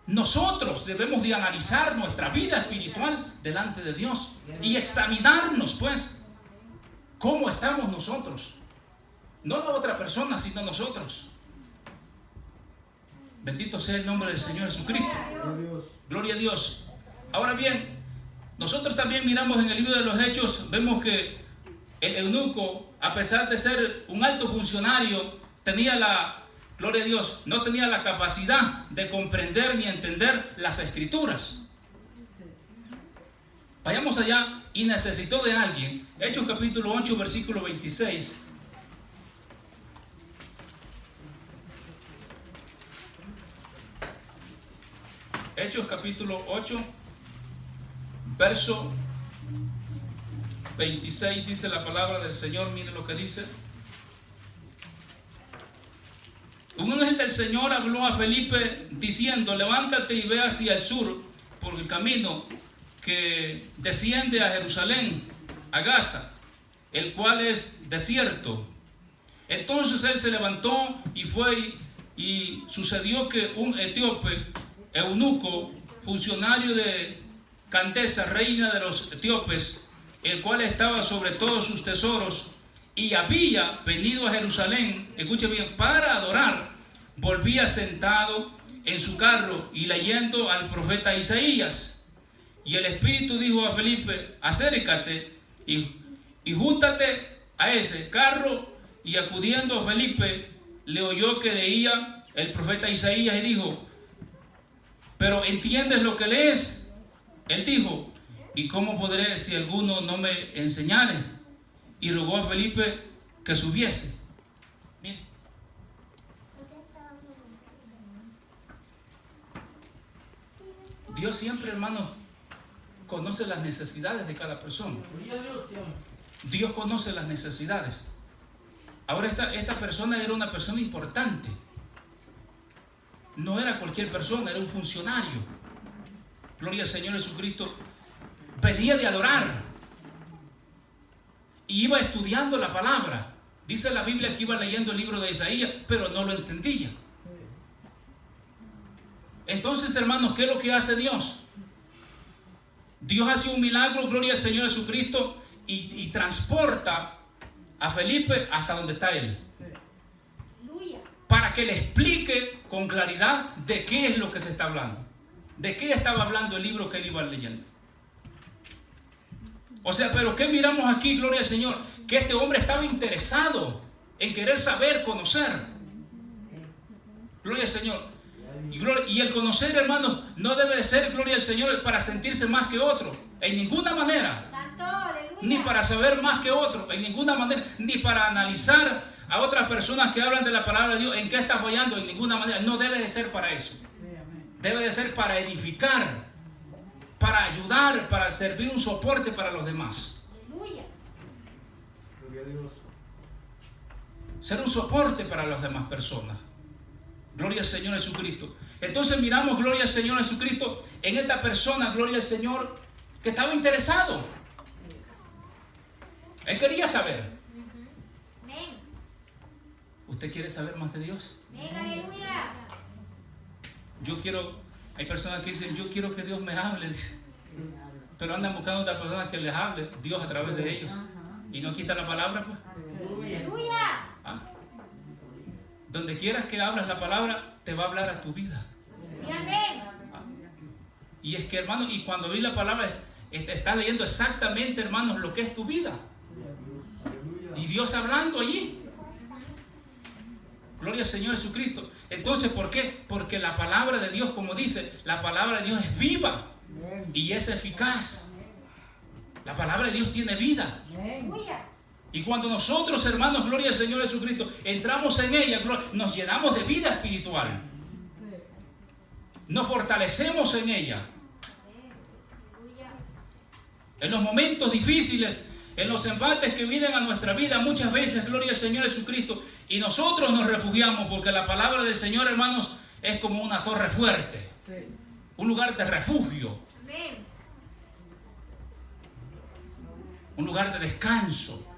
Nosotros debemos de analizar nuestra vida espiritual delante de Dios y examinarnos, pues, cómo estamos nosotros. No la otra persona, sino nosotros. Bendito sea el nombre del Señor Jesucristo. Gloria a Dios. Ahora bien, nosotros también miramos en el libro de los Hechos, vemos que el eunuco, a pesar de ser un alto funcionario, gloria a Dios, no tenía la capacidad de comprender ni entender las escrituras. Vayamos allá, y necesitó de alguien. Hechos capítulo 8, versículo 26. Hechos capítulo 8, verso 26, dice la palabra del Señor. Mire lo que dice. Un ángel del Señor habló a Felipe diciendo: levántate y ve hacia el sur por el camino que desciende a Jerusalén, a Gaza, el cual es desierto. Entonces él se levantó y fue, y sucedió que un etíope, eunuco, funcionario de Candace, reina de los etíopes, el cual estaba sobre todos sus tesoros, y había venido a Jerusalén, escuche bien, para adorar, volvía sentado en su carro y leyendo al profeta Isaías. Y el Espíritu dijo a Felipe: acércate y júntate a ese carro. Y acudiendo a Felipe, le oyó que leía el profeta Isaías y dijo: ¿pero entiendes lo que lees? Él dijo: ¿y cómo podré si alguno no me enseñare? Y rogó a Felipe que subiese. Mire, Dios siempre, hermanos, conoce las necesidades de cada persona. Dios conoce las necesidades. Ahora esta persona era una persona importante. No era cualquier persona, era un funcionario. Gloria al Señor Jesucristo. Venía de adorar y iba estudiando la palabra. Dice la Biblia que iba leyendo el libro de Isaías, pero no lo entendía. Entonces, hermanos, ¿qué es lo que hace Dios? Dios hace un milagro, gloria al Señor Jesucristo, y transporta a Felipe hasta donde está él, para que le explique con claridad de qué es lo que se está hablando, de qué estaba hablando el libro que él iba leyendo. O sea, pero ¿qué miramos aquí, gloria al Señor? Que este hombre estaba interesado en querer saber, conocer. Gloria al Señor. Y el conocer, hermanos, no debe de ser, gloria al Señor, para sentirse más que otro, en ninguna manera. Ni para saber más que otro, en ninguna manera. Ni para analizar a otras personas que hablan de la palabra de Dios, en qué está fallando, en ninguna manera. No debe de ser para eso. Debe de ser para edificar, para ayudar, para servir un soporte para los demás. Ser un soporte para las demás personas. Gloria al Señor Jesucristo. Entonces miramos, gloria al Señor Jesucristo, en esta persona, gloria al Señor, que estaba interesado. Él quería saber. ¿Usted quiere saber más de Dios? Yo quiero, hay personas que dicen, yo quiero que Dios me hable, pero andan buscando a otra persona que les hable Dios a través de ellos. Y no aquí está la palabra, pues. ¿Ah? Donde quieras que hablas la palabra, te va a hablar a tu vida. ¿Ah? Y es que, hermanos, y cuando oí la palabra, está leyendo exactamente, hermanos, lo que es tu vida. Y Dios hablando allí. Gloria al Señor Jesucristo. Entonces, ¿por qué? Porque la palabra de Dios, como dice, la palabra de Dios es viva y es eficaz. La palabra de Dios tiene vida. Y cuando nosotros, hermanos, gloria al Señor Jesucristo, entramos en ella, nos llenamos de vida espiritual. Nos fortalecemos en ella. En los momentos difíciles, en los embates que vienen a nuestra vida, muchas veces, gloria al Señor Jesucristo, y nosotros nos refugiamos, porque la palabra del Señor, hermanos, es como una torre fuerte, un lugar de refugio, un lugar de descanso.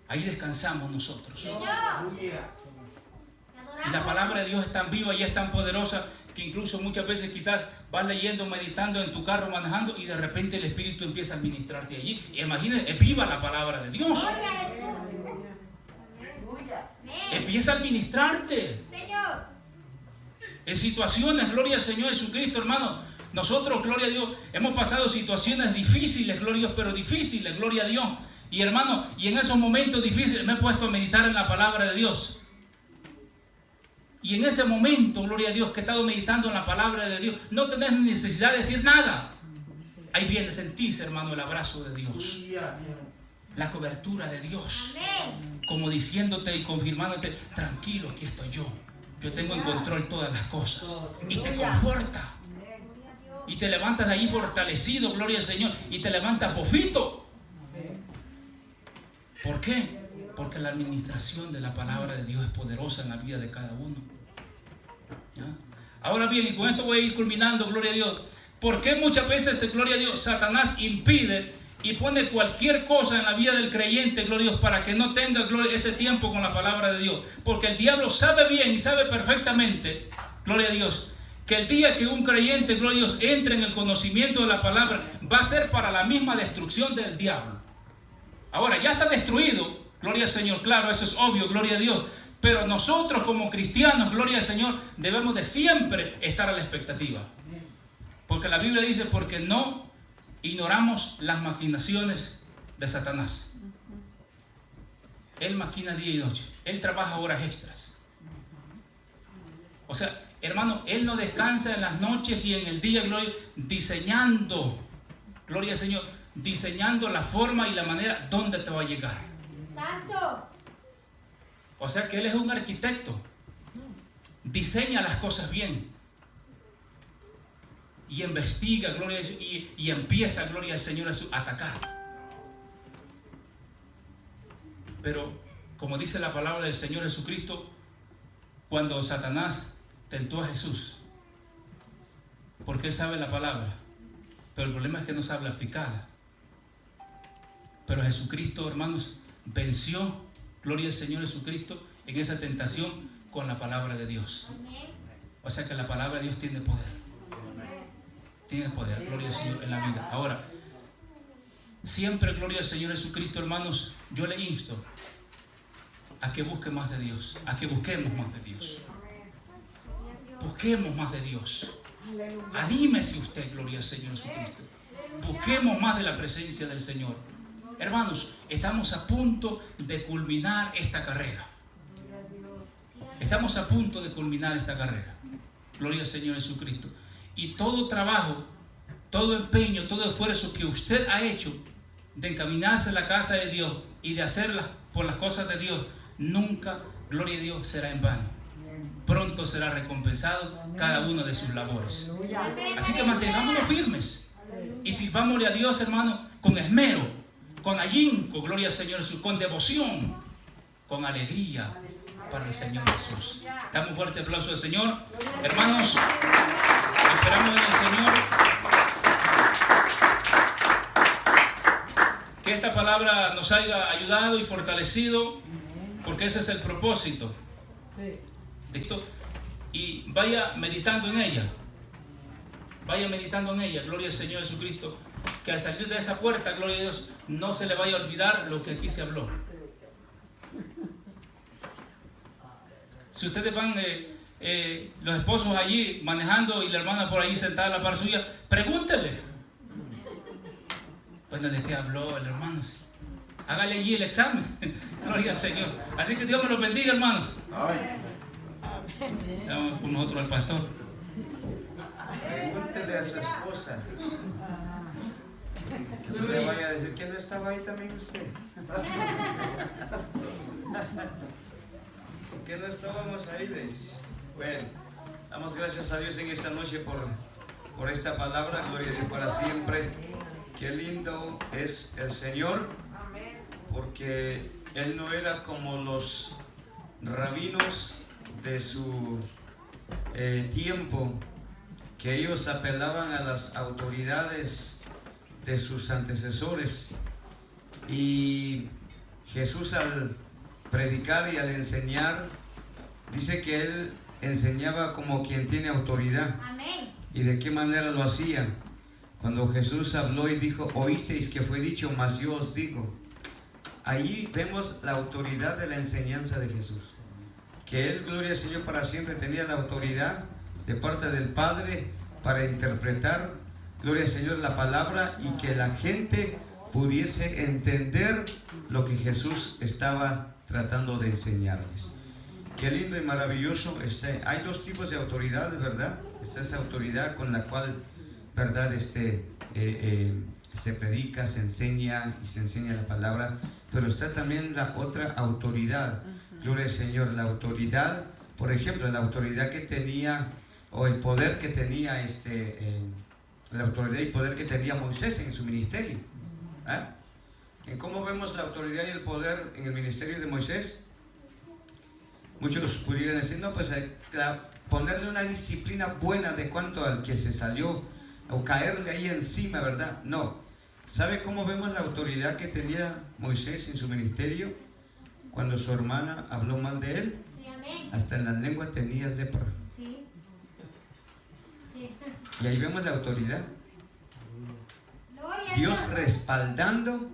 Ahí descansamos nosotros. Y la palabra de Dios es tan viva y es tan poderosa que incluso muchas veces quizás vas leyendo, meditando en tu carro, manejando, y de repente el Espíritu empieza a ministrarte allí. Y imagínate, es viva la palabra de Dios. Empieza a ministrarte. En situaciones, gloria al Señor Jesucristo, hermano. Nosotros, gloria a Dios, hemos pasado situaciones difíciles, gloria a Dios, pero difíciles, gloria a Dios. Y hermano, y en esos momentos difíciles me he puesto a meditar en la palabra de Dios. Y en ese momento, gloria a Dios, que he estado meditando en la palabra de Dios, no tenés necesidad de decir nada. Ahí viene, sentís, hermano, el abrazo de Dios, la cobertura de Dios, como diciéndote y confirmándote, tranquilo, aquí estoy yo. Yo tengo en control todas las cosas. Y te conforta. Y te levantas de ahí fortalecido, gloria al Señor. Y te levantas bofito. ¿Por qué? Porque la administración de la palabra de Dios es poderosa en la vida de cada uno. ¿Ya? Ahora bien, y con esto voy a ir culminando, gloria a Dios. ¿Por qué muchas veces, gloria a Dios, Satanás impide y pone cualquier cosa en la vida del creyente, gloria a Dios, para que no tenga ese tiempo con la palabra de Dios? Porque el diablo sabe bien y sabe perfectamente, gloria a Dios, que el día que un creyente, gloria a Dios, entre en el conocimiento de la palabra, va a ser para la misma destrucción del diablo. Ahora, ya está destruido, gloria al Señor, claro, eso es obvio, gloria a Dios. Pero nosotros como cristianos, gloria al Señor, debemos de siempre estar a la expectativa. Porque la Biblia dice, porque no ignoramos las maquinaciones de Satanás. Él maquina día y noche. Él trabaja horas extras. O sea, hermano, Él no descansa en las noches y en el día, gloria, diseñando, gloria al Señor, diseñando la forma y la manera donde te va a llegar. Santo. O sea que Él es un arquitecto. Diseña las cosas bien. y investiga, gloria a Dios, y empieza, gloria al Señor, a atacar. Pero como dice la palabra del Señor Jesucristo, cuando Satanás tentó a Jesús, porque él sabe la palabra, pero el problema es que no sabe aplicarla. Pero Jesucristo, hermanos, venció, gloria al Señor Jesucristo, en esa tentación con la palabra de Dios. O sea que la palabra de Dios tiene poder. Tiene poder, gloria al Señor, en la vida. Ahora, siempre gloria al Señor Jesucristo, hermanos, yo le insto a que busque más de Dios, a que busquemos más de Dios. Busquemos más de Dios. Anímese usted, gloria al Señor Jesucristo. Busquemos más de la presencia del Señor. Hermanos, estamos a punto de culminar esta carrera. Estamos a punto de culminar esta carrera. Gloria al Señor Jesucristo. Y todo trabajo, todo empeño, todo esfuerzo que usted ha hecho de encaminarse a la casa de Dios y de hacerlas por las cosas de Dios, nunca, gloria a Dios, será en vano. Pronto será recompensado cada una de sus labores. Así que mantengámonos firmes y sirvámosle a Dios, hermano, con esmero, con ahínco, gloria al Señor Jesús, con devoción, con alegría para el Señor Jesús. Damos un fuerte aplauso al Señor. Hermanos, esperamos en el Señor que esta palabra nos haya ayudado y fortalecido, porque ese es el propósito. Y vaya meditando en ella. Vaya meditando en ella, gloria al Señor Jesucristo. Que al salir de esa puerta, gloria a Dios, no se le vaya a olvidar lo que aquí se habló. Si ustedes van, los esposos allí manejando y la hermana por ahí sentada a la par suya, pregúntele. Bueno, ¿de qué habló el hermano? Hágale allí el examen. Gloria al Señor. Así que Dios me los bendiga, hermanos. Vamos con nosotros al pastor. Pregúntele a su esposa. Que no le vaya a decir que no estaba ahí también usted. ¿Por qué no estábamos ahí? Bueno, damos gracias a Dios en esta noche por esta palabra. Gloria a Dios para siempre. Qué lindo es el Señor, porque Él no era como los rabinos de su tiempo, que ellos apelaban a las autoridades de sus antecesores. Y Jesús, al predicar y al enseñar, dice que Él enseñaba como quien tiene autoridad. Amén. ¿Y de qué manera lo hacía? Cuando Jesús habló y dijo: oísteis que fue dicho, mas yo os digo. Ahí vemos la autoridad de la enseñanza de Jesús, que Él, gloria al Señor para siempre, tenía la autoridad de parte del Padre para interpretar, gloria al Señor, la palabra, y que la gente pudiese entender lo que Jesús estaba tratando de enseñarles. Qué lindo y maravilloso. Hay dos tipos de autoridades, ¿verdad? Está esa autoridad con la cual, ¿verdad? Se predica, se enseña y se enseña la palabra, pero está también la otra autoridad. Gloria al Señor, la autoridad, por ejemplo, la autoridad que tenía, o el poder que tenía la autoridad y poder que tenía Moisés en su ministerio. ¿En cómo vemos la autoridad y el poder en el ministerio de Moisés? Muchos pudieran decir: no, pues ponerle una disciplina buena de cuanto al que se salió, o caerle ahí encima, ¿verdad? No. ¿Sabe cómo vemos la autoridad que tenía Moisés en su ministerio? Cuando su hermana habló mal de él, sí, hasta en la lengua tenía lepra. Sí. Sí. Y ahí vemos la autoridad. Dios respaldando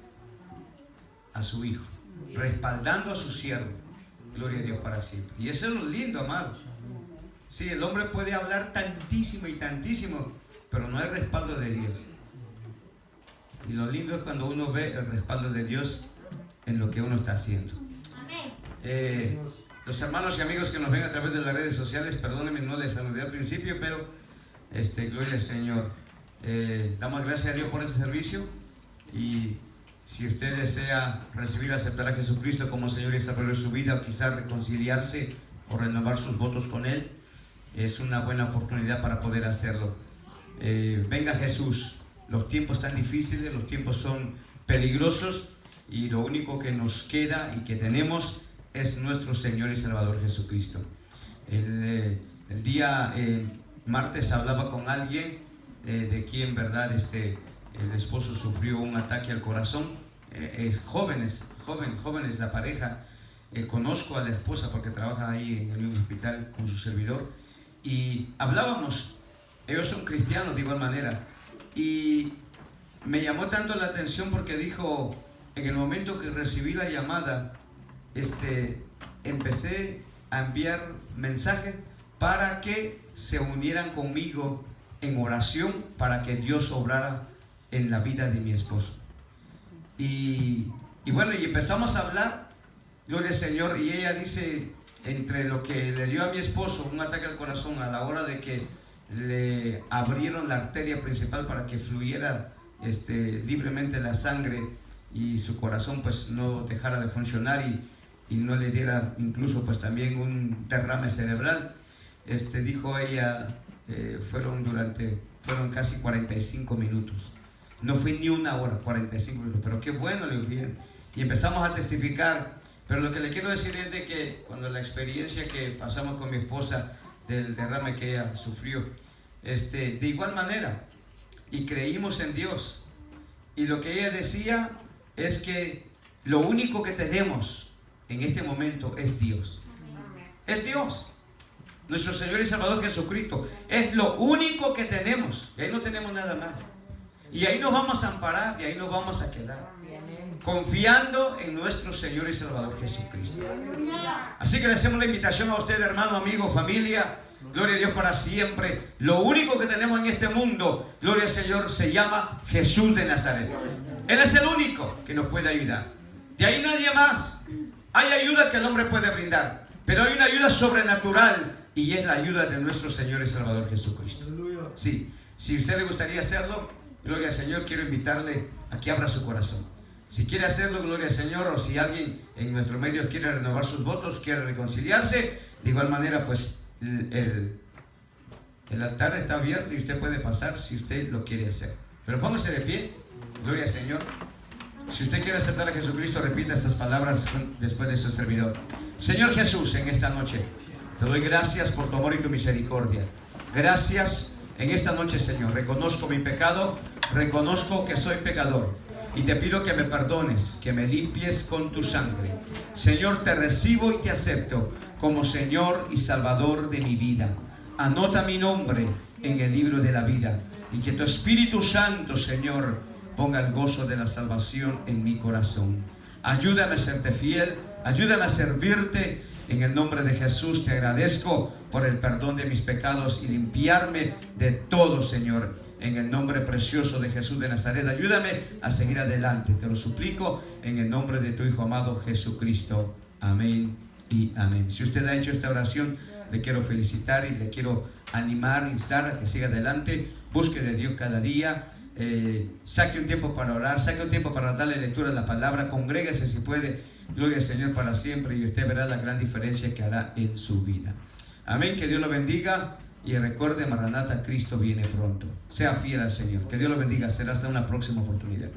a su hijo, respaldando a su siervo. Gloria a Dios para siempre. Y eso es lo lindo, amado. Sí, el hombre puede hablar tantísimo y tantísimo, pero no hay respaldo de Dios. Y lo lindo es cuando uno ve el respaldo de Dios en lo que uno está haciendo. Los hermanos y amigos que nos ven a través de las redes sociales, perdónenme, no les saludé al principio, pero gloria al Señor. Damos gracias a Dios por este servicio, y si usted desea recibir, aceptar a Jesucristo como Señor y Salvador de su vida, o quizás reconciliarse o renovar sus votos con Él, es una buena oportunidad para poder hacerlo. venga Jesús. Los tiempos están difíciles, los tiempos son peligrosos, y lo único que nos queda y que tenemos es nuestro Señor y Salvador Jesucristo. El día martes hablaba con alguien de quien, ¿verdad? El esposo sufrió un ataque al corazón. Jóvenes la pareja. Conozco a la esposa porque trabaja ahí en el mismo hospital con su servidor, y hablábamos. Ellos son cristianos de igual manera, y me llamó tanto la atención porque dijo: en el momento que recibí la llamada, empecé a enviar mensajes para que se unieran conmigo en oración para que Dios obrara en la vida de mi esposo. Y bueno, y empezamos a hablar, gloria al Señor, y ella dice, entre lo que le dio a mi esposo un ataque al corazón, a la hora de que le abrieron la arteria principal para que fluyera libremente la sangre y su corazón pues no dejara de funcionar y no le diera incluso pues también un derrame cerebral, dijo ella, fueron casi 45 minutos. No fue ni una hora, 45 minutos, pero qué bueno, le digo bien. Y empezamos a testificar. Pero lo que le quiero decir es de que cuando la experiencia que pasamos con mi esposa del derrame que ella sufrió, de igual manera, y creímos en Dios, y lo que ella decía es que lo único que tenemos en este momento es Dios. Es Dios, nuestro Señor y Salvador Jesucristo. Es lo único que tenemos, y ahí no tenemos nada más. Y ahí nos vamos a amparar, y ahí nos vamos a quedar, confiando en nuestro Señor y Salvador Jesucristo. Así que le hacemos la invitación a usted, hermano, amigo, familia. Gloria a Dios para siempre. Lo único que tenemos en este mundo, gloria al Señor, se llama Jesús de Nazaret. Él es el único que nos puede ayudar. De ahí nadie más. Hay ayuda que el hombre puede brindar, pero hay una ayuda sobrenatural, y es la ayuda de nuestro Señor y Salvador Jesucristo. Sí, si a usted le gustaría hacerlo, gloria al Señor, quiero invitarle a que abra su corazón. Si quiere hacerlo, gloria al Señor, o si alguien en nuestro medio quiere renovar sus votos, quiere reconciliarse, de igual manera, pues el altar está abierto y usted puede pasar si usted lo quiere hacer. Pero póngase de pie, gloria al Señor. Si usted quiere aceptar a Jesucristo, repita estas palabras después de su servidor. Señor Jesús, en esta noche te doy gracias por tu amor y tu misericordia. Gracias en esta noche, Señor. Reconozco mi pecado, reconozco que soy pecador, y te pido que me perdones, que me limpies con tu sangre. Señor, te recibo y te acepto como Señor y Salvador de mi vida. Anota mi nombre en el libro de la vida, y que tu Espíritu Santo, Señor, ponga el gozo de la salvación en mi corazón. Ayúdame a serte fiel, ayúdame a servirte. En el nombre de Jesús te agradezco por el perdón de mis pecados y limpiarme de todo, Señor. En el nombre precioso de Jesús de Nazaret, ayúdame a seguir adelante. Te lo suplico en el nombre de tu Hijo amado Jesucristo. Amén y amén. Si usted ha hecho esta oración, le quiero felicitar y le quiero animar, instar a que siga adelante. Busque de Dios cada día. Saque un tiempo para orar, saque un tiempo para darle lectura a la palabra. Congréguese si puede. Gloria al Señor para siempre, y usted verá la gran diferencia que hará en su vida. Amén. Que Dios lo bendiga. Y recuerde, Maranata, Cristo viene pronto. Sea fiel al Señor. Que Dios lo bendiga. Será hasta una próxima oportunidad.